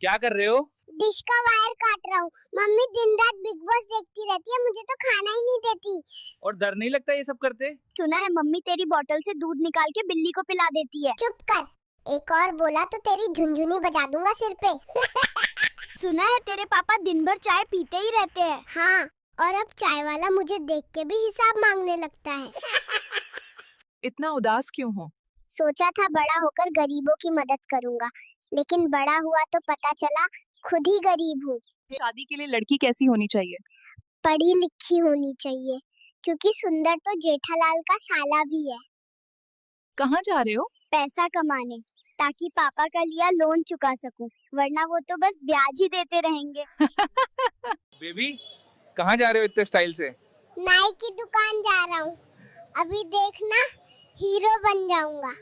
क्या कर रहे हो? डिश का वायर काट रहा हूँ। मम्मी दिन रात बिग बॉस देखती रहती है, मुझे तो खाना ही नहीं देती। और डर नहीं लगता ये सब करते? सुना है मम्मी तेरी बोतल से दूध निकाल के बिल्ली को पिला देती है। चुप कर, एक और बोला तो तेरी झुनझुनी बजा दूंगा सिर पे। सुना है तेरे पापा दिन भर चाय पीते ही रहते हैं। हाँ, और अब चाय वाला मुझे देख के भी हिसाब मांगने लगता है। इतना उदास क्यों हो? सोचा था बड़ा होकर गरीबों की मदद करूंगा, लेकिन बड़ा हुआ तो पता चला खुद ही गरीब हूँ। शादी के लिए लड़की कैसी होनी चाहिए? पढ़ी लिखी होनी चाहिए, क्योंकि सुंदर तो जेठालाल का साला भी है। कहाँ जा रहे हो? पैसा कमाने, ताकि पापा का लिया लोन चुका सकूं, वरना वो तो बस ब्याज ही देते रहेंगे। बेबी कहाँ जा रहे हो इतने स्टाइल से? नाई की दुकान जा रहा हूँ, अभी देखना हीरो बन जाऊंगा।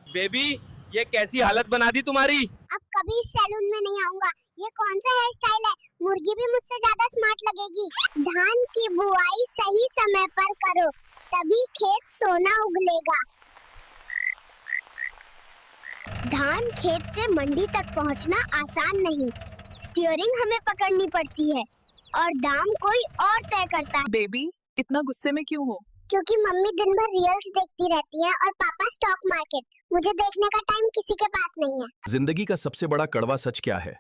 बेबी ये कैसी हालत बना दी तुम्हारी? अब कभी इस सैलून में नहीं आऊंगा। ये कौन सा हेयर स्टाइल है? मुर्गी भी मुझसे ज्यादा स्मार्ट लगेगी। धान की बुआई सही समय पर करो, तभी खेत सोना उगलेगा। धान खेत से मंडी तक पहुंचना आसान नहीं, स्टीयरिंग हमें पकड़नी पड़ती है और दाम कोई और तय करता है। बेबी इतना गुस्से में क्यों हो? क्योंकि मम्मी दिन भर रील्स देखती रहती है और पापा स्टॉक मार्केट। मुझे देखने का टाइम किसी के पास नहीं है। जिंदगी का सबसे बड़ा कड़वा सच क्या है?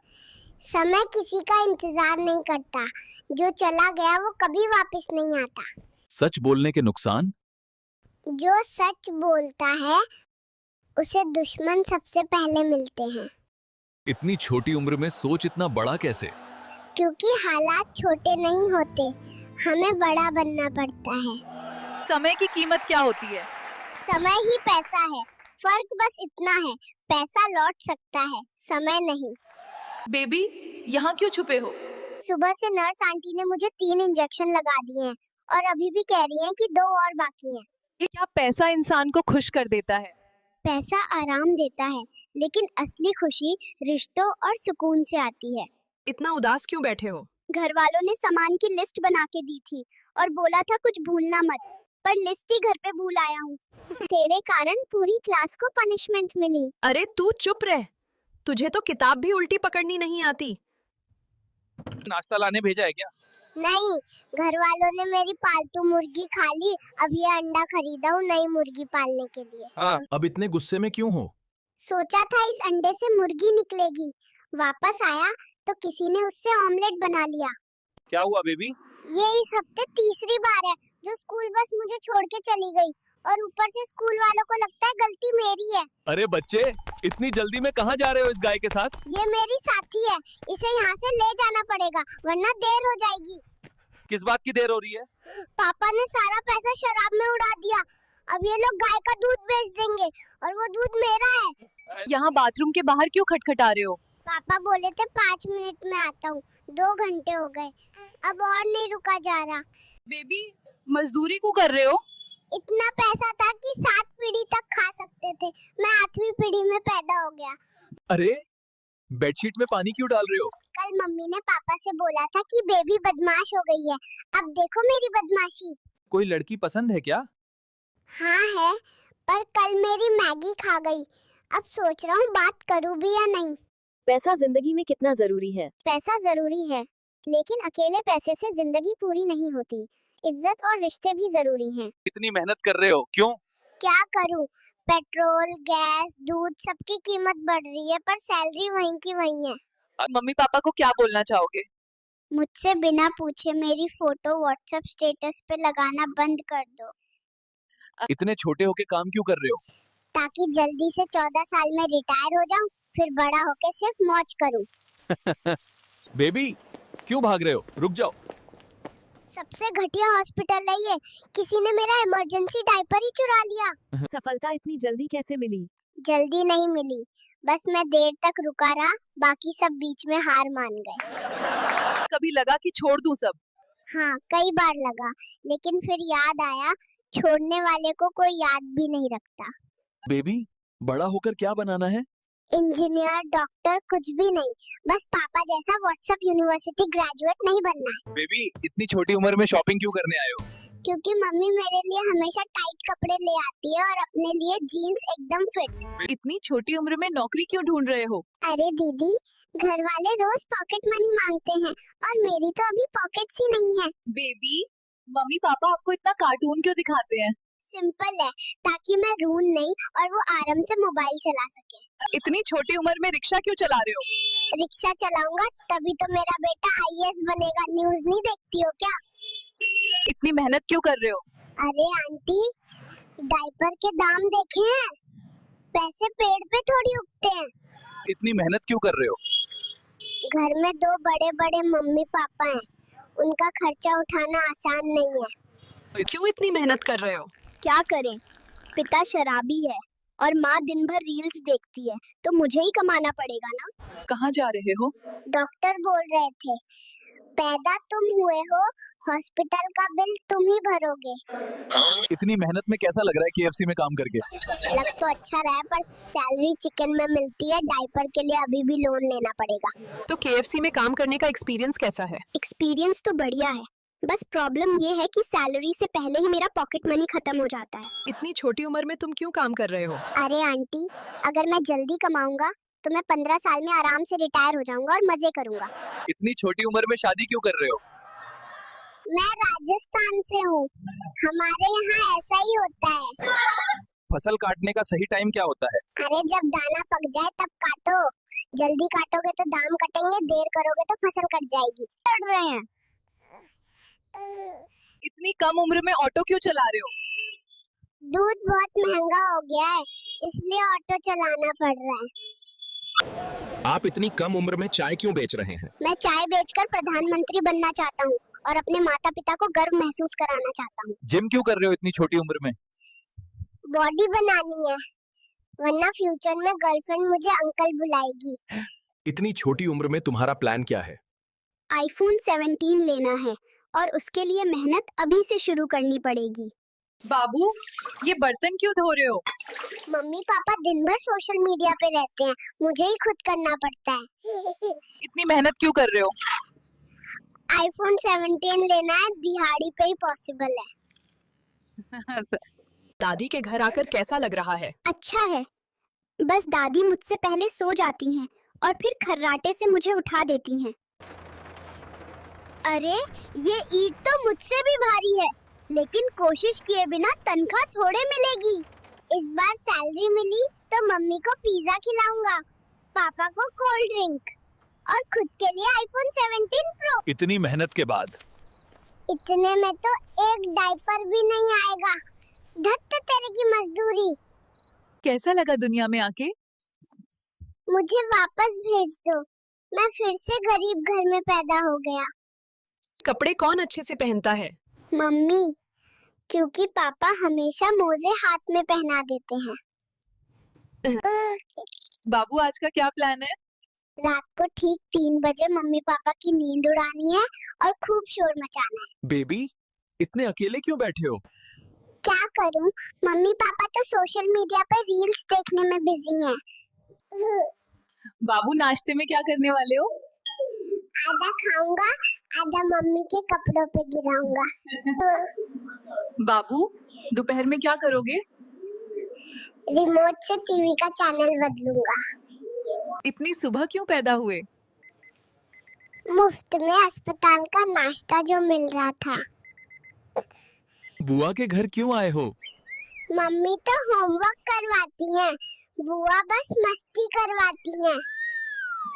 समय किसी का इंतजार नहीं करता, जो चला गया वो कभी वापस नहीं आता। सच बोलने के नुकसान? जो सच बोलता है उसे दुश्मन सबसे पहले मिलते हैं। इतनी छोटी उम्र में सोच इतना बड़ा कैसे? क्योंकि हालात छोटे नहीं होते, हमें बड़ा बनना पड़ता है। समय की कीमत क्या होती है? समय ही पैसा है, फर्क बस इतना है, पैसा लौट सकता है, समय नहीं। बेबी यहाँ क्यों छुपे हो? सुबह से नर्स आंटी ने मुझे 3 इंजेक्शन लगा दिए हैं और अभी भी कह रही हैं कि 2 और बाकी हैं। क्या पैसा इंसान को खुश कर देता है? पैसा आराम देता है, लेकिन असली खुशी रिश्तों और सुकून से आती है। इतना उदास क्यों बैठे हो? घर वालों ने सामान की लिस्ट बना के दी थी और बोला था कुछ भूलना मत, पर लिस्ट ही घर पे भूल आया हूँ। तेरे कारण पूरी क्लास को पनिशमेंट मिली। अरे तू चुप रह, तुझे तो किताब भी उल्टी पकड़नी नहीं आती। नाश्ता लाने भेजा है क्या? नहीं, घर वालों ने मेरी पालतू मुर्गी खा ली। अब ये अंडा खरीदा हूँ नई मुर्गी पालने के लिए। हाँ, अब इतने गुस्से में क्यों हो? सोचा था इस अंडे से मुर्गी निकलेगी, वापस आया तो किसी ने उससे ऑमलेट बना लिया। क्या हुआ बेबी? ये इस हफ्ते तीसरी बार है जो स्कूल बस मुझे छोड़ के चली गई, और ऊपर से स्कूल वालों को लगता है गलती मेरी है। अरे बच्चे, इतनी जल्दी में कहाँ जा रहे हो इस गाय के साथ? ये मेरी साथी है, इसे यहाँ से ले जाना पड़ेगा वरना देर हो जाएगी। किस बात की देर हो रही है? पापा ने सारा पैसा शराब में उड़ा दिया। अब ये लोग गाय का दूध बेच देंगे और वो दूध मेरा है। यहाँ बाथरूम के बाहर क्यों खटखटा रहे हो? पापा बोले थे 5 मिनट में आता हूँ, 2 घंटे हो गए, अब और नहीं रुका जा रहा। बेबी मजदूरी क्यों कर रहे हो? इतना पैसा था कि 7 पीढ़ी तक खा सकते थे, मैं 8वीं पीढ़ी में पैदा हो गया। अरे बेडशीट में पानी क्यों डाल रहे हो? कल मम्मी ने पापा से बोला था कि बेबी बदमाश हो गई है, अब देखो मेरी बदमाशी। कोई लड़की पसंद है क्या? हाँ है, पर कल मेरी मैगी खा गई। अब सोच रहा हूँ बात करूँ भी या नहीं। पैसा जिंदगी में कितना जरूरी है? पैसा जरूरी है, लेकिन अकेले पैसे से जिंदगी पूरी नहीं होती। इज्जत और रिश्ते भी जरूरी हैं। इतनी मेहनत कर रहे हो क्यों? क्या करूँ, पेट्रोल, गैस, दूध सबकी कीमत बढ़ रही है, पर सैलरी वहीं की वहीं है। मम्मी पापा को क्या बोलना चाहोगे? मुझसे बिना पूछे मेरी फोटो व्हाट्सएप स्टेटस पे लगाना बंद कर दो, इतने छोटे होके काम क्यों कर रहे हो? ताकि जल्दी से 14 साल में रिटायर हो जाऊं, फिर बड़ा होके सिर्फ मौज करूं। बेबी क्यों भाग रहे हो? रुक जाओ। सबसे घटिया हॉस्पिटल है ये, किसी ने मेरा इमरजेंसी डायपर ही चुरा लिया। सफलता इतनी जल्दी कैसे मिली? जल्दी नहीं मिली, बस मैं देर तक रुका रहा, बाकी सब बीच में हार मान गए। कभी लगा कि छोड़ दूं सब? हाँ, कई बार लगा, लेकिन फिर याद आया छोड़ने वाले को कोई याद भी नहीं रखता। बेबी बड़ा होकर क्या बनाना है? इंजीनियर, डॉक्टर, कुछ भी नहीं, बस पापा जैसा व्हाट्सएप यूनिवर्सिटी ग्रेजुएट नहीं बनना है। बेबी इतनी छोटी उम्र में शॉपिंग क्यों करने आए हो? क्योंकि मम्मी मेरे लिए हमेशा टाइट कपड़े ले आती है और अपने लिए जीन्स एकदम फिट। इतनी छोटी उम्र में नौकरी क्यों ढूंढ रहे हो? अरे दीदी, घर वाले रोज पॉकेट मनी मांगते हैं और मेरी तो अभी पॉकेट्स ही नहीं है। बेबी, मम्मी पापा आपको इतना कार्टून क्यों दिखाते हैं? सिंपल है, ताकि मैं रूं नहीं और वो आराम से मोबाइल चला सके। इतनी छोटी उम्र में रिक्शा क्यों चला रहे हो? रिक्शा चलाऊंगा तभी तो मेरा बेटा आईएएस बनेगा। न्यूज़ नहीं देखती हो क्या? इतनी मेहनत क्यों कर रहे हो? अरे आंटी, डायपर के दाम देखे हैं? पैसे पेड़ पे थोड़ी उगते हैं। इतनी मेहनत क्यों कर रहे हो? घर में दो बड़े बड़े मम्मी पापा हैं, उनका खर्चा उठाना आसान नहीं है। क्यों इतनी मेहनत कर रहे हो? क्या करें, पिता शराबी है और माँ दिन भर रील्स देखती है, तो मुझे ही कमाना पड़ेगा ना। कहाँ जा रहे हो? डॉक्टर बोल रहे थे, पैदा तुम हुए हो, हॉस्पिटल का बिल तुम ही भरोगे। इतनी मेहनत में कैसा लग रहा है केएफसी में काम करके? लग तो अच्छा रहा है, पर सैलरी चिकन में मिलती है। डायपर के लिए अभी भी लोन लेना पड़ेगा। तो केएफसी में काम करने का एक्सपीरियंस कैसा है? एक्सपीरियंस तो बढ़िया है, बस प्रॉब्लम ये है कि सैलरी से पहले ही मेरा पॉकेट मनी खत्म हो जाता है। इतनी छोटी उम्र में तुम क्यों काम कर रहे हो? अरे आंटी, अगर मैं जल्दी कमाऊंगा तो मैं 15 साल में आराम से रिटायर हो जाऊंगा और मजे करूंगा। इतनी छोटी उम्र में शादी क्यों कर रहे हो? मैं राजस्थान से हूँ, हमारे यहाँ ऐसा ही होता है। फसल काटने का सही टाइम क्या होता है? अरे जब दाना पक जाए तब काटो। जल्दी काटोगे तो दाम कटेंगे, देर करोगे तो फसल कट जाएगी। कर रहे हैं। इतनी कम उम्र में ऑटो क्यों चला रहे हो? दूध बहुत महंगा हो गया है, इसलिए ऑटो चलाना पड़ रहा है। आप इतनी कम उम्र में चाय क्यों बेच रहे हैं? मैं चाय बेचकर प्रधानमंत्री बनना चाहता हूँ और अपने माता पिता को गर्व महसूस कराना चाहता हूँ। जिम क्यों कर रहे हो इतनी छोटी उम्र में? बॉडी बनानी है, वरना फ्यूचर में गर्लफ्रेंड मुझे अंकल बुलाएगी। इतनी छोटी उम्र में तुम्हारा प्लान क्या है? आईफोन 17 लेना है और उसके लिए मेहनत अभी से शुरू करनी पड़ेगी। बाबू, ये बर्तन क्यों धो रहे हो? मम्मी पापा दिन भर सोशल मीडिया पे रहते हैं, मुझे ही खुद करना पड़ता है। इतनी मेहनत क्यों कर रहे हो? आईफोन 17 लेना है, दिहाड़ी पे ही पॉसिबल है। दादी के घर आकर कैसा लग रहा है? अच्छा है, बस दादी मुझसे पहले सो जाती हैं और फिर खर्राटे से मुझे उठा देती हैं। अरे ये ईंट तो मुझसे भी भारी है, लेकिन कोशिश किए बिना तनख्वाह थोड़े मिलेगी। इस बार सैलरी मिली तो मम्मी को पिज्जा खिलाऊंगा, पापा को कोल्ड ड्रिंक और खुद के लिए आईफोन 17 प्रो। इतनी मेहनत के बाद इतने में तो एक डायपर भी नहीं आएगा। धत्त तेरे की मजदूरी। कैसा लगा दुनिया में आके? मुझे वापस भेज दो, मैं फिर से गरीब घर में पैदा हो गया। कपड़े कौन अच्छे से पहनता है? मम्मी, क्योंकि पापा हमेशा मोजे हाथ में पहना देते हैं। बाबू, आज का क्या प्लान है? रात को ठीक 3 बजे मम्मी पापा की नींद उड़ानी है और खूब शोर मचाना है। बेबी, इतने अकेले क्यों बैठे हो? क्या करूं, मम्मी पापा तो सोशल मीडिया पर रील्स देखने में बिजी हैं। बाबू, नाश्ते में क्या करने वाले हो? आधा खाऊंगा, आधा मम्मी के कपड़ों पे गिराऊंगा। बाबू, दोपहर में क्या करोगे? रिमोट से टीवी का चैनल बदलूंगा। इतनी सुबह क्यों पैदा हुए? मुफ्त में अस्पताल का नाश्ता जो मिल रहा था। बुआ के घर क्यों आए हो? मम्मी तो होमवर्क करवाती हैं, बुआ बस मस्ती करवाती हैं।